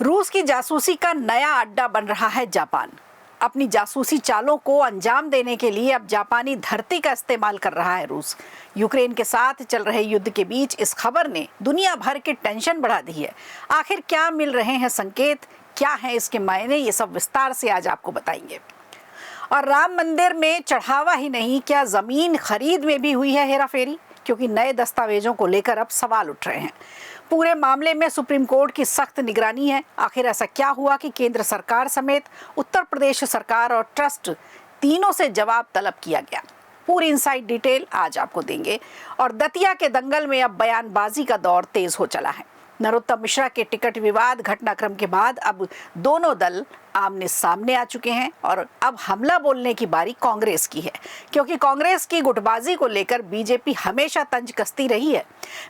रूस की जासूसी का नया अड्डा बन रहा है जापान। अपनी जासूसी चालों को अंजाम देने के लिए अब जापानी धरती का इस्तेमाल कर रहा है रूस। यूक्रेन के साथ चल रहे युद्ध के बीच इस खबर ने दुनिया भर की टेंशन बढ़ा दी है। आखिर क्या मिल रहे हैं संकेत, क्या है इसके मायने, ये सब विस्तार से आज आपको बताएंगे। और राम मंदिर में चढ़ावा ही नहीं, क्या जमीन खरीद में भी हुई है हेराफेरी? क्योंकि नए दस्तावेजों को लेकर अब सवाल उठ रहे हैं। पूरे मामले में सुप्रीम कोर्ट की सख्त निगरानी है। आखिर ऐसा क्या हुआ कि केंद्र सरकार समेत उत्तर प्रदेश सरकार और ट्रस्ट तीनों से जवाब तलब किया गया? पूरी इनसाइड डिटेल आज आपको देंगे। और दतिया के दंगल में अब बयानबाजी का दौर तेज हो चला है। नरोत्तम मिश्रा के टिकट विवाद घटनाक्रम के बाद अब दोनों दल आमने सामने आ चुके हैं और अब हमला बोलने की बारी कांग्रेस की है, क्योंकि कांग्रेस की गुटबाजी को लेकर बीजेपी हमेशा तंज कसती रही है।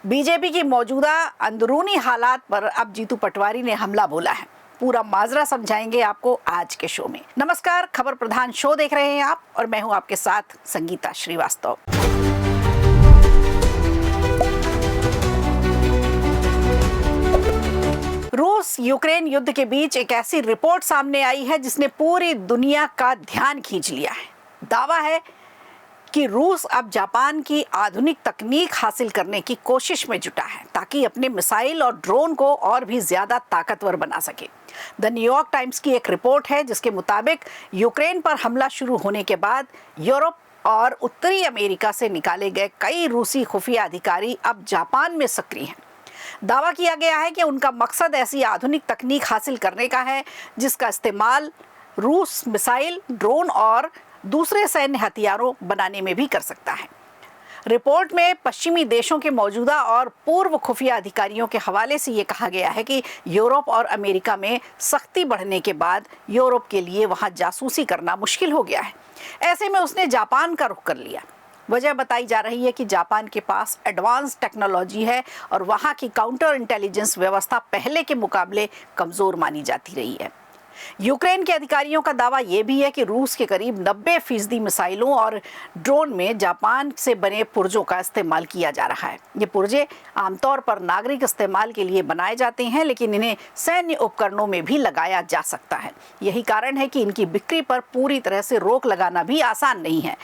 बीजेपी की मौजूदा अंदरूनी हालात पर अब जीतू पटवारी ने हमला बोला है। पूरा माजरा समझाएंगे आपको आज के शो में। नमस्कार, खबर प्रधान शो देख रहे हैं आप और मैं हूं आपके साथ संगीता श्रीवास्तव। रूस यूक्रेन युद्ध के बीच एक ऐसी रिपोर्ट सामने आई है जिसने पूरी दुनिया का ध्यान खींच लिया है। दावा है कि रूस अब जापान की आधुनिक तकनीक हासिल करने की कोशिश में जुटा है ताकि अपने मिसाइल और ड्रोन को और भी ज्यादा ताकतवर बना सके। द न्यूयॉर्क टाइम्स की एक रिपोर्ट है जिसके मुताबिक यूक्रेन पर हमला शुरू होने के बाद यूरोप और उत्तरी अमेरिका से निकाले गए कई रूसी खुफिया अधिकारी अब जापान में सक्रिय हैं। दावा किया गया है कि उनका मकसद ऐसी आधुनिक तकनीक हासिल करने का है जिसका इस्तेमाल रूस मिसाइल, ड्रोन और दूसरे सैन्य हथियारों बनाने में भी कर सकता है। रिपोर्ट में पश्चिमी देशों के मौजूदा और पूर्व खुफिया अधिकारियों के हवाले से ये कहा गया है कि यूरोप और अमेरिका में सख्ती बढ़ने के बाद यूरोप के लिए वहां जासूसी करना मुश्किल हो गया है। ऐसे में उसने जापान का रुख कर लिया। वजह बताई जा रही है कि जापान के पास एडवांस टेक्नोलॉजी है और वहां की काउंटर इंटेलिजेंस व्यवस्था पहले के मुकाबले कमजोर मानी जाती रही है। यूक्रेन के अधिकारियों का दावा यह भी है कि रूस के करीब 90% मिसाइलों और ड्रोन में जापान से बने पुर्जों का इस्तेमाल किया जा रहा है। ये पुर्जे आमतौर पर नागरिक इस्तेमाल के लिए बनाए जाते हैं, लेकिन इन्हें सैन्य उपकरणों में भी लगाया जा सकता है। यही कारण है कि इनकी बिक्री पर पूरी तरह से रोक लगाना भी आसान नहीं है।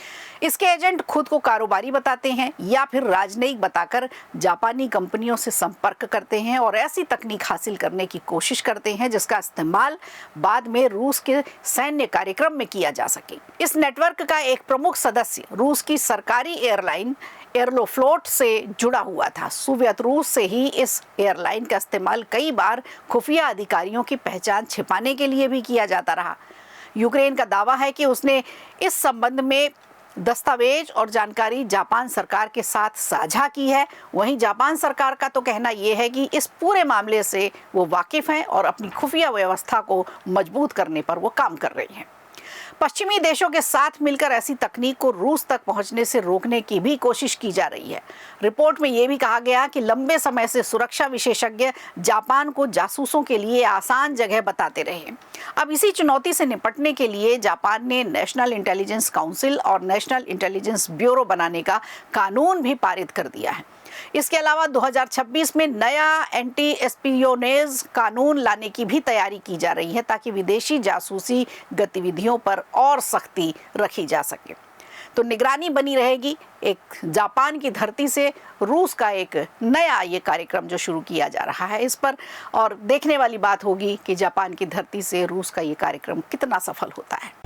इसके एजेंट खुद को कारोबारी बताते हैं या फिर राजनयिक बताकर जापानी कंपनियों से संपर्क करते हैं और ऐसी तकनीक हासिल करने की कोशिश करते हैं जिसका इस्तेमाल बाद में रूस के सैन्य कार्यक्रम में किया जा सके। इस नेटवर्क का एक प्रमुख सदस्य रूस की सरकारी एयरलाइन एयरफ्लोट से जुड़ा हुआ था। सोवियत रूस से ही इस एयरलाइन का इस्तेमाल कई बार खुफिया अधिकारियों की पहचान छिपाने के लिए भी किया जाता रहा। यूक्रेन का दावा है कि उसने इस संबंध में दस्तावेज और जानकारी जापान सरकार के साथ साझा की है। वहीं जापान सरकार का तो कहना यह है कि इस पूरे मामले से वो वाकिफ हैं और अपनी खुफिया व्यवस्था को मजबूत करने पर वो काम कर रही हैं। पश्चिमी देशों के साथ मिलकर ऐसी तकनीक को रूस तक पहुंचने से रोकने की भी कोशिश की जा रही है। रिपोर्ट में यह भी कहा गया कि लंबे समय से सुरक्षा विशेषज्ञ जापान को जासूसों के लिए आसान जगह बताते रहे। अब इसी चुनौती से निपटने के लिए जापान ने नेशनल इंटेलिजेंस काउंसिल और नेशनल इंटेलिजेंस ब्यूरो बनाने का कानून भी पारित कर दिया है। इसके अलावा 2026 में नया एंटी एस्पियोनेज कानून लाने की भी तैयारी की जा रही है ताकि विदेशी जासूसी गतिविधियों पर और सख्ती रखी जा सके। तो निगरानी बनी रहेगी। एक जापान की धरती से रूस का एक नया ये कार्यक्रम जो शुरू किया जा रहा है इस पर, और देखने वाली बात होगी कि जापान की धरती से रूस का ये कार्यक्रम कितना सफल होता है।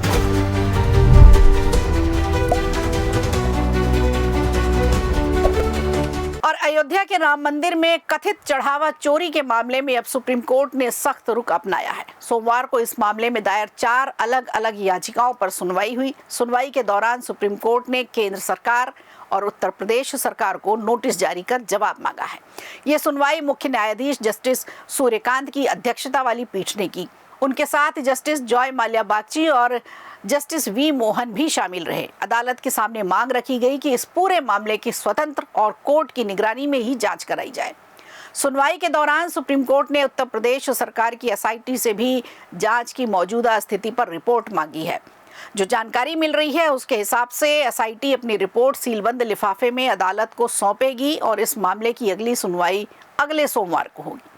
और अयोध्या के राम मंदिर में कथित चढ़ावा चोरी के मामले में अब सुप्रीम कोर्ट ने सख्त रुख अपनाया है। सोमवार को इस मामले में दायर 4 अलग अलग याचिकाओं पर सुनवाई हुई। सुनवाई के दौरान सुप्रीम कोर्ट ने केंद्र सरकार और उत्तर प्रदेश सरकार को नोटिस जारी कर जवाब मांगा है। ये सुनवाई मुख्य न्यायाधीश जस्टिस सूर्यकांत की अध्यक्षता वाली पीठ ने की। उनके साथ जस्टिस जॉय माल्या बागची और जस्टिस वी मोहन भी शामिल रहे। अदालत के सामने मांग रखी गई कि इस पूरे मामले की स्वतंत्र और कोर्ट की निगरानी में ही जांच कराई जाए। सुनवाई के दौरान सुप्रीम कोर्ट ने उत्तर प्रदेश सरकार की एसआईटी से भी जांच की मौजूदा स्थिति पर रिपोर्ट मांगी है। जो जानकारी मिल रही है उसके हिसाब से एसआईटी अपनी रिपोर्ट सीलबंद लिफाफे में अदालत को सौंपेगी और इस मामले की अगली सुनवाई अगले सोमवार को होगी।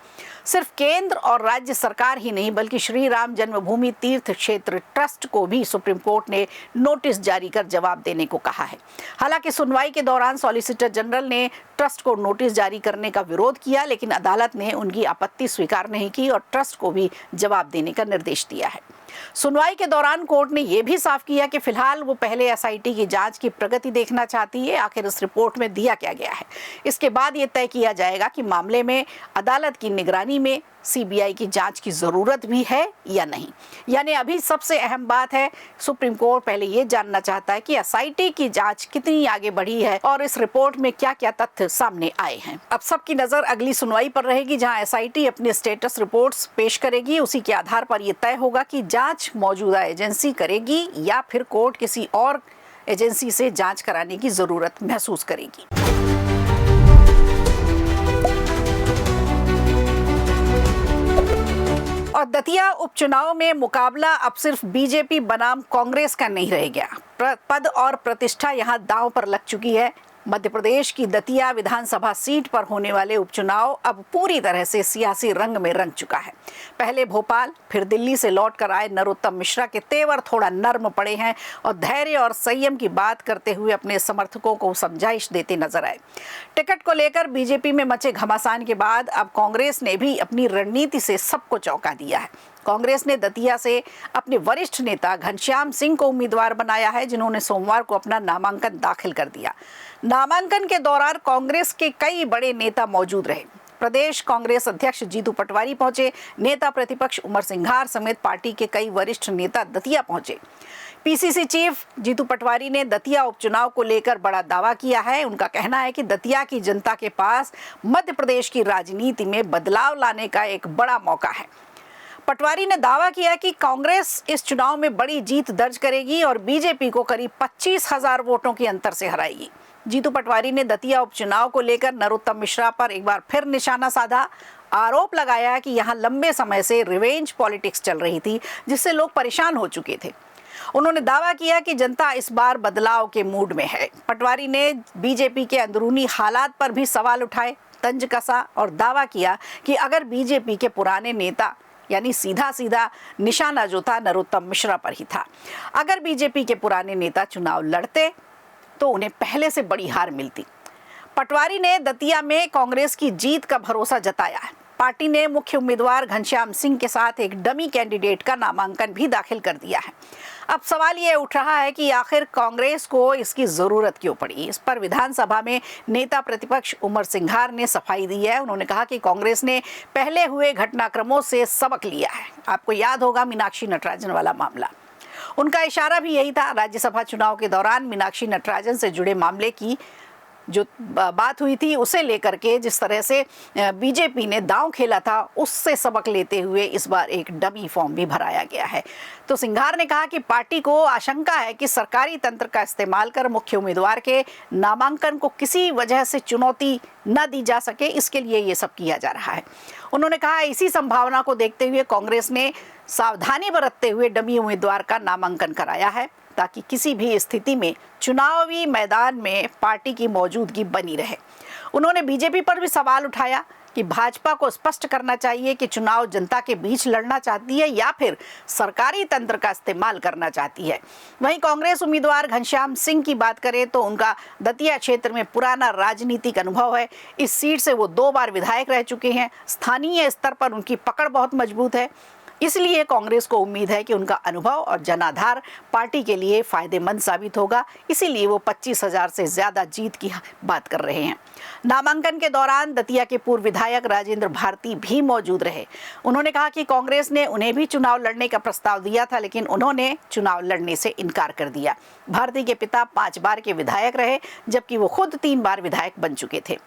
सिर्फ केंद्र और राज्य सरकार ही नहीं बल्कि श्री राम जन्मभूमि तीर्थ क्षेत्र ट्रस्ट को भी सुप्रीम कोर्ट ने नोटिस जारी कर जवाब देने को कहा है। हालांकि सुनवाई के दौरान सॉलिसिटर जनरल ने ट्रस्ट को नोटिस जारी करने का विरोध किया, लेकिन अदालत ने उनकी आपत्ति स्वीकार नहीं की और ट्रस्ट को भी जवाब देने का निर्देश दिया है। सुनवाई के दौरान कोर्ट ने यह भी साफ किया कि फिलहाल वो पहले एसआईटी की जांच की प्रगति देखना चाहती है, आखिर इस रिपोर्ट में दिया क्या गया है। इसके बाद ये तय किया जाएगा कि मामले में अदालत की निगरानी में सीबीआई की जांच की जरूरत भी है या नहीं। यानी अभी सबसे अहम बात है, सुप्रीम कोर्ट पहले ये जानना चाहता है कि एसआईटी की जांच कितनी आगे बढ़ी है और इस रिपोर्ट में क्या क्या तथ्य सामने आए हैं। अब सबकी नजर अगली सुनवाई पर रहेगी, जहां एसआईटी अपने स्टेटस रिपोर्ट्स पेश करेगी। उसी के आधार पर यह तय होगा कि जांच मौजूदा एजेंसी करेगी या फिर कोर्ट किसी और एजेंसी से जांच कराने की जरूरत महसूस करेगी। और दतिया उपचुनाव में मुकाबला अब सिर्फ बीजेपी बनाम कांग्रेस का नहीं रह गया। पद और प्रतिष्ठा यहां दांव पर लग चुकी है। मध्य प्रदेश की दतिया विधानसभा सीट पर होने वाले उपचुनाव अब पूरी तरह से सियासी रंग में रंग चुका है। पहले भोपाल फिर दिल्ली से लौटकर आए नरोत्तम मिश्रा के तेवर थोड़ा नर्म पड़े हैं और धैर्य और संयम की बात करते हुए अपने समर्थकों को समझाइश देते नजर आए। टिकट को लेकर बीजेपी में मचे घमासान के बाद अब कांग्रेस ने भी अपनी रणनीति से सबको चौंका दिया है। कांग्रेस ने दतिया से अपने वरिष्ठ नेता घनश्याम सिंह को उम्मीदवार बनाया है, जिन्होंने सोमवार को अपना नामांकन दाखिल कर दिया। नामांकन के दौरान कांग्रेस के कई बड़े नेता मौजूद रहे। प्रदेश कांग्रेस अध्यक्ष जीतू पटवारी पहुंचे, नेता प्रतिपक्ष उमर सिंघार समेत पार्टी के कई वरिष्ठ नेता दतिया पहुंचे। पीसीसी चीफ जीतू पटवारी ने दतिया उपचुनाव को लेकर बड़ा दावा किया है। उनका कहना है कि दतिया की जनता के पास मध्य प्रदेश की राजनीति में बदलाव लाने का एक बड़ा मौका है। पटवारी ने दावा किया कि कांग्रेस इस चुनाव में बड़ी जीत दर्ज करेगी और बीजेपी को करीब 25,000 वोटों के अंतर से हराएगी। जीतू पटवारी ने दतिया उपचुनाव को लेकर नरोत्तम मिश्रा पर एक बार फिर निशाना साधा। आरोप लगाया कि यहां लंबे समय से रिवेंज पॉलिटिक्स चल रही थी, जिससे लोग परेशान हो चुके थे। उन्होंने दावा किया कि जनता इस बार बदलाव के मूड में है। पटवारी ने बीजेपी के अंदरूनी हालात पर भी सवाल उठाए, तंज कसा और दावा किया कि अगर बीजेपी के पुराने नेता यानी सीधा सीधा निशाना जो था नरोत्तम मिश्रा पर ही था, अगर बीजेपी के पुराने नेता चुनाव लड़ते तो उन्हें पहले से बड़ी हार मिलती। पटवारी ने दतिया में कांग्रेस की जीत का भरोसा जताया है। पार्टी ने मुख्य उम्मीदवार घनश्याम सिंह के साथ एक डमी कैंडिडेट का नामांकन भी दाखिल कर दिया है। अब सवाल ये उठ रहा है कि आखिर कांग्रेस को इसकी जरूरत क्यों पड़ी। इस पर विधानसभा में नेता प्रतिपक्ष उमर सिंघार ने सफाई दी है। उन्होंने कहा कि कांग्रेस ने पहले हुए घटनाक्रमों से सबक लिया है। आपको याद होगा मीनाक्षी नटराजन वाला मामला, उनका इशारा भी यही था। राज्यसभा चुनाव के दौरान मीनाक्षी नटराजन से जुड़े मामले की जो बात हुई थी, उसे लेकर के जिस तरह से बीजेपी ने दांव खेला था, उससे सबक लेते हुए इस बार एक डमी फॉर्म भी भराया गया है। तो सिंघार ने कहा कि पार्टी को आशंका है कि सरकारी तंत्र का इस्तेमाल कर मुख्य उम्मीदवार के नामांकन को किसी वजह से चुनौती न दी जा सके, इसके लिए ये सब किया जा रहा है। उन्होंने कहा इसी संभावना को देखते हुए कांग्रेस ने सावधानी बरतते हुए डमी उम्मीदवार का नामांकन कराया है, ताकि किसी भी स्थिति में चुनावी मैदान में पार्टी की मौजूदगी बनी रहे। उन्होंने बीजेपी पर भी सवाल उठाया कि भाजपा को स्पष्ट करना चाहिए कि चुनाव जनता के बीच लड़ना चाहती है या फिर सरकारी तंत्र का इस्तेमाल करना चाहती है। वहीं कांग्रेस उम्मीदवार घनश्याम सिंह की बात करें तो उनका दतिया क्षेत्र में पुराना राजनीतिक अनुभव है। इस सीट से वो 2 बार विधायक रह चुके हैं। स्थानीय स्तर पर उनकी पकड़ बहुत मजबूत है, इसलिए कांग्रेस को उम्मीद है कि उनका अनुभव और जनाधार पार्टी के लिए फायदेमंद साबित होगा। इसीलिए वो 25,000 से ज्यादा जीत की बात कर रहे हैं। नामांकन के दौरान दतिया के पूर्व विधायक राजेंद्र भारती भी मौजूद रहे। उन्होंने कहा कि कांग्रेस ने उन्हें भी चुनाव लड़ने का प्रस्ताव दिया था, लेकिन उन्होंने चुनाव लड़ने से इनकार कर दिया। भारती के पिता 5 बार के विधायक रहे, जबकि वो खुद 3 बार विधायक बन चुके थे।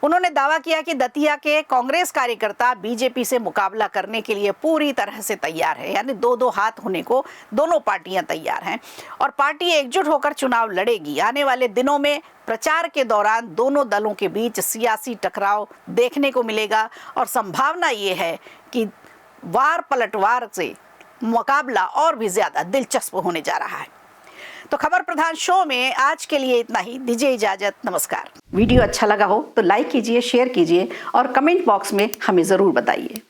उन्होंने दावा किया कि दतिया के कांग्रेस कार्यकर्ता बीजेपी से मुकाबला करने के लिए पूरी तरह से तैयार है, यानी 2-2 हाथ होने को दोनों पार्टियां तैयार हैं और पार्टी एकजुट होकर चुनाव लड़ेगी। आने वाले दिनों में प्रचार के दौरान दोनों दलों के बीच सियासी टकराव देखने को मिलेगा और संभावना ये है कि वार पलटवार से मुकाबला और भी ज्यादा दिलचस्प होने जा रहा है। तो खबर प्रधान शो में आज के लिए इतना ही। दीजिए इजाजत, नमस्कार। वीडियो अच्छा लगा हो तो लाइक कीजिए, शेयर कीजिए और कमेंट बॉक्स में हमें जरूर बताइए।